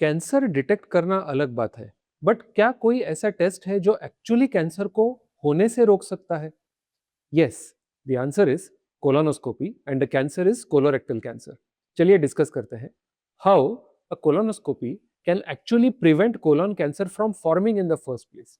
Cancer detect करना अलग बात है, बट क्या कोई ऐसा टेस्ट है जो एक्चुअली कैंसर को होने से रोक सकता है? Yes, the answer is colonoscopy and the cancer is colorectal cancer. चलिए डिस्कस करते हैं how a colonoscopy can actually prevent colon cancer from forming in the first place.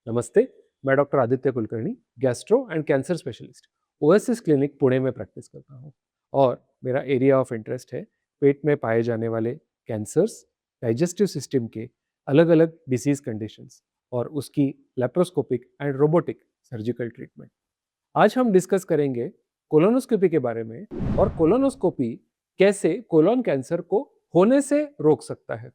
नमस्ते, मैं doctor Aditya Kulkarni, gastro and cancer specialist, OSS clinic Pune में practice करता हूँ। और मेरा एरिया ऑफ इंटरेस्ट है पेट में पाए जाने वाले कैंसर्स, डाइजेस्टिव सिस्टम के अलग अलग डिसीज कंडीशंस और उसकी laparoscopic and robotic surgical treatment. आज हम डिस्कस करेंगे कोलोनोस्कोपी के बारे में और कोलोनोस्कोपी कैसे कोलोन कैंसर को होने से रोक सकता है।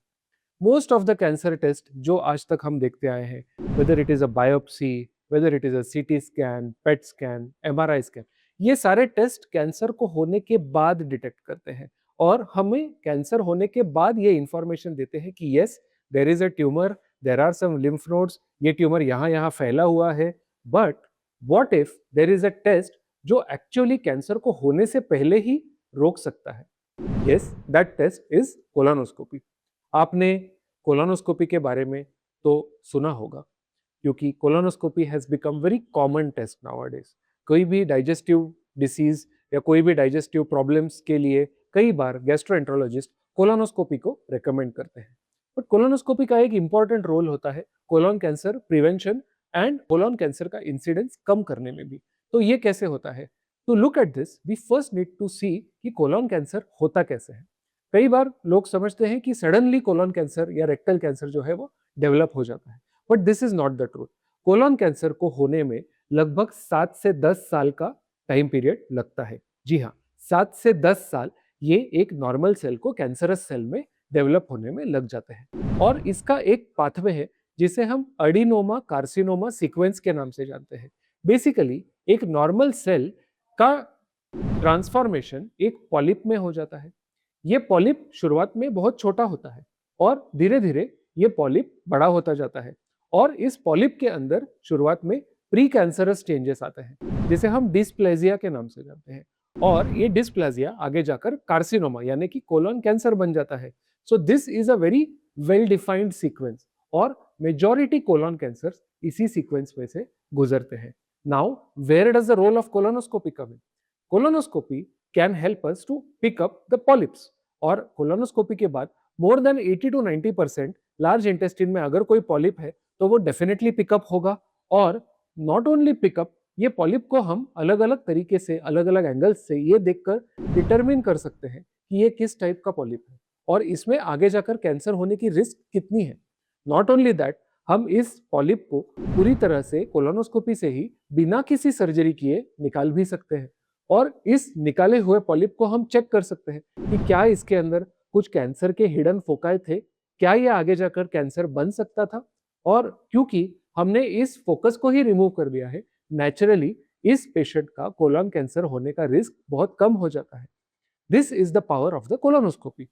Most of the cancer test जो आज तक हम देखते आए हैं, whether it is a biopsy, whether it is a CT scan, PET scan, MRI scan, ये सारे टेस्ट कैंसर को होने के बाद डिटेक्ट करते हैं और हमें कैंसर होने के बाद ये इंफॉर्मेशन देते हैं कि yes, there is a tumour, there are some lymph nodes, ये ट्यूमर यहाँ यहाँ फैला हुआ है। But what if there is a test जो एक्चुअली कैंसर को होने से पहले ही रोक सकता है? Yes, that test is colonoscopy. आपने कोलोनोस्कोपी के बारे में तो सुना होगा, क्योंकि colonoscopy has become very common test nowadays. कोई भी डाइजेस्टिव डिसीज या कोई भी डाइजेस्टिव प्रॉब्लम्स के लिए कई बार गैस्ट्रोएंट्रोलॉजिस्ट कोलोनोस्कोपी को रेकमेंड करते हैं। बट कोलोनोस्कोपी का एक इंपॉर्टेंट रोल होता है colon cancer prevention and colon cancer का इंसिडेंस कम करने में भी। तो ये कैसे होता है? To look at this we first need to see कि कोलोन कैंसर होता कैसे है। कई बार लोग समझते हैं कि सडनली कोलोन कैंसर या रेक्टल कैंसर जो है वो डेवलप हो जाता है, but this is not the truth. Colon cancer को होने में लगभग 7 से 10 साल का टाइम पीरियड लगता है। जी हाँ, 7 से 10 साल ये एक नॉर्मल सेल को कैंसरस सेल में डेवलप होने में लग जाते हैं। और इसका एक पाथवे है जिसे हम एडिनोमा कार्सिनोमा सीक्वेंस के नाम से जानते हैं। बेसिकली एक नॉर्मल सेल का ट्रांसफॉर्मेशन एक पॉलिप में हो जाता है। ये पॉलिप शुरुआत में बहुत छोटा होता है और धीरे धीरे ये पॉलिप बड़ा होता जाता है और इस पॉलिप के अंदर शुरुआत में प्री कैंसरस चेंजेस आते हैं जिसे हम डिस्प्लेजिया के नाम से जानते हैं। और ये डिस्प्लेजिया आगे जाकर कार्सिनोमा यानी कि कोलोन कैंसर बन जाता है। So this is a very well defined sequence और मेजॉरिटी कोलोन कैंसर इसी सीक्वेंस में से गुजरते हैं। Now where does the role of colonoscopy come in? Colonoscopy can help us to pick up the polyps. और कोलोनोस्कोपी के बाद more than 80 to 90% large intestine में अगर कोई पॉलिप है तो वो डेफिनेटली पिकअप होगा। और नॉट ओनली पिकअप, ये पॉलिप को हम अलग अलग तरीके से अलग अलग एंगल्स से ये देखकर डिटरमिन कर सकते हैं कि ये किस टाइप का पॉलिप है और इसमें आगे जाकर कैंसर होने की रिस्क कितनी है। नॉट ओनली दैट, हम इस पॉलिप को पूरी तरह से कोलोनोस्कोपी से ही बिना किसी सर्जरी किए निकाल भी सकते हैं और इस निकाले हुए पॉलिप को हम चेक कर सकते हैं कि क्या इसके अंदर कुछ कैंसर के हिडन फोकाई थे, क्या ये आगे जाकर कैंसर बन सकता था। और क्योंकि हमने इस फोकस को ही रिमूव कर दिया है, नेचुरली इस पेशेंट का कोलोन कैंसर होने का रिस्क बहुत कम हो जाता है। This is the power of the colonoscopy.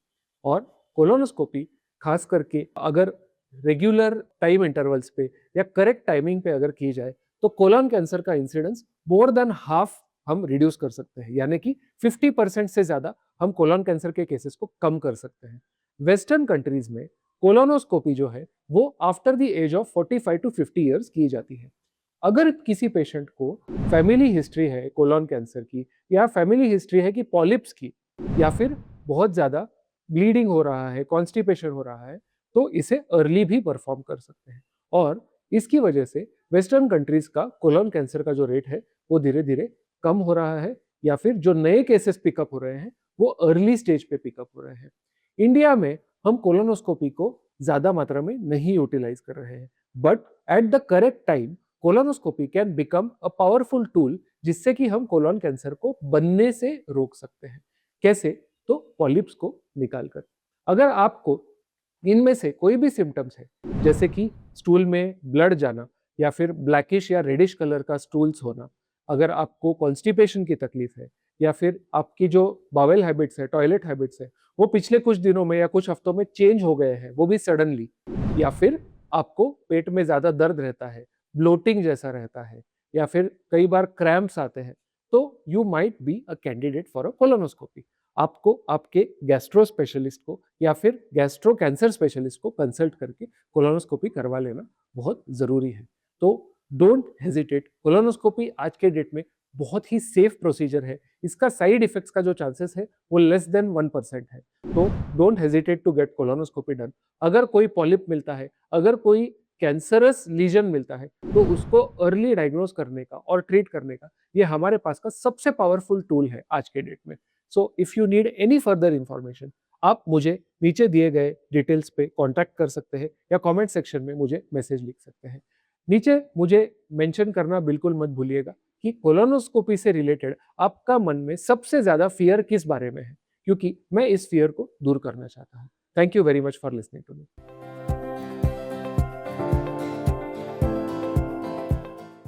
और कोलोनोस्कोपी खास करके अगर रेगुलर टाइम इंटरवल्स पे या करेक्ट टाइमिंग पे अगर की जाए तो कोलोन कैंसर का इंसिडेंस मोर देन हाफ हम रिड्यूस कर सकते हैं, यानी कि 50% से ज्यादा हम कोलोन कैंसर के केसेस को कम कर सकते हैं। वेस्टर्न कंट्रीज में कोलोनोस्कोपी जो है वो after the age of 45 to 50 years की जाती है। अगर किसी पेशेंट को फैमिली हिस्ट्री है कोलोन कैंसर की या फैमिली हिस्ट्री है कि पॉलिप्स की या फिर बहुत ज्यादा ब्लीडिंग हो रहा है, कॉन्स्टिपेशन हो रहा है, तो इसे अर्ली भी परफॉर्म कर सकते हैं। और इसकी वजह से वेस्टर्न कंट्रीज का कोलोन कैंसर का जो रेट है वो धीरे धीरे कम हो रहा है या फिर जो नए केसेस पिकअप हो रहे हैं वो अर्ली स्टेज पे पिकअप हो रहे हैं। इंडिया में हम कोलोनोस्कोपी को ज्यादा मात्रा में नहीं यूटिलाइज कर रहे हैं, but at the correct time colonoscopy can become a powerful tool जिससे कि हम कोलोन कैंसर को बनने से रोक सकते हैं। कैसे? तो पॉलिप्स को निकालकर। अगर आपको इनमें से कोई भी सिम्टम्स है, जैसे कि स्टूल में ब्लड जाना या फिर ब्लैकिश या रेडिश कलर का स्टूल्स होना, अगर आपको कॉन्स्टिपेशन की तकलीफ है या फिर आपकी जो बावेल हैबिट्स है, टॉयलेट हैबिट्स है, वो पिछले कुछ दिनों में या कुछ हफ्तों में चेंज हो गए हैं, वो भी सडनली, या फिर आपको पेट में ज्यादा दर्द रहता है, ब्लोटिंग जैसा रहता है या फिर कई बार क्रैम्प्स आते हैं, तो you might be a candidate for a colonoscopy. आपको आपके गैस्ट्रो स्पेशलिस्ट को या फिर गैस्ट्रो कैंसर स्पेशलिस्ट को कंसल्ट करके कोलोनोस्कोपी करवा लेना बहुत ज़रूरी है। तो डोंट हेजिटेट, कोलोनोस्कोपी आज के डेट में बहुत ही सेफ प्रोसीजर है। इसका साइड इफेक्ट्स का जो चांसेस है वो लेस देन 1% है। तो don't hesitate to get colonoscopy done. अगर कोई पॉलिप मिलता है, अगर कोई कैंसरस लीजन मिलता है, तो उसको अर्ली डायग्नोज करने का और ट्रीट करने का ये हमारे पास का सबसे पावरफुल टूल है आज के डेट में। So if you need any further information, आप मुझे नीचे दिए गए डिटेल्स पे कांटेक्ट कर सकते हैं या कमेंट सेक्शन में मुझे मैसेज लिख सकते हैं। नीचे मुझे मेंशन करना बिल्कुल मत भूलिएगा कि कोलोनोस्कोपी से रिलेटेड आपका मन में सबसे ज़्यादा फ़ियर किस बारे में है, क्योंकि मैं इस फ़ियर को दूर करना चाहता हूँ। Thank you very much for listening to me.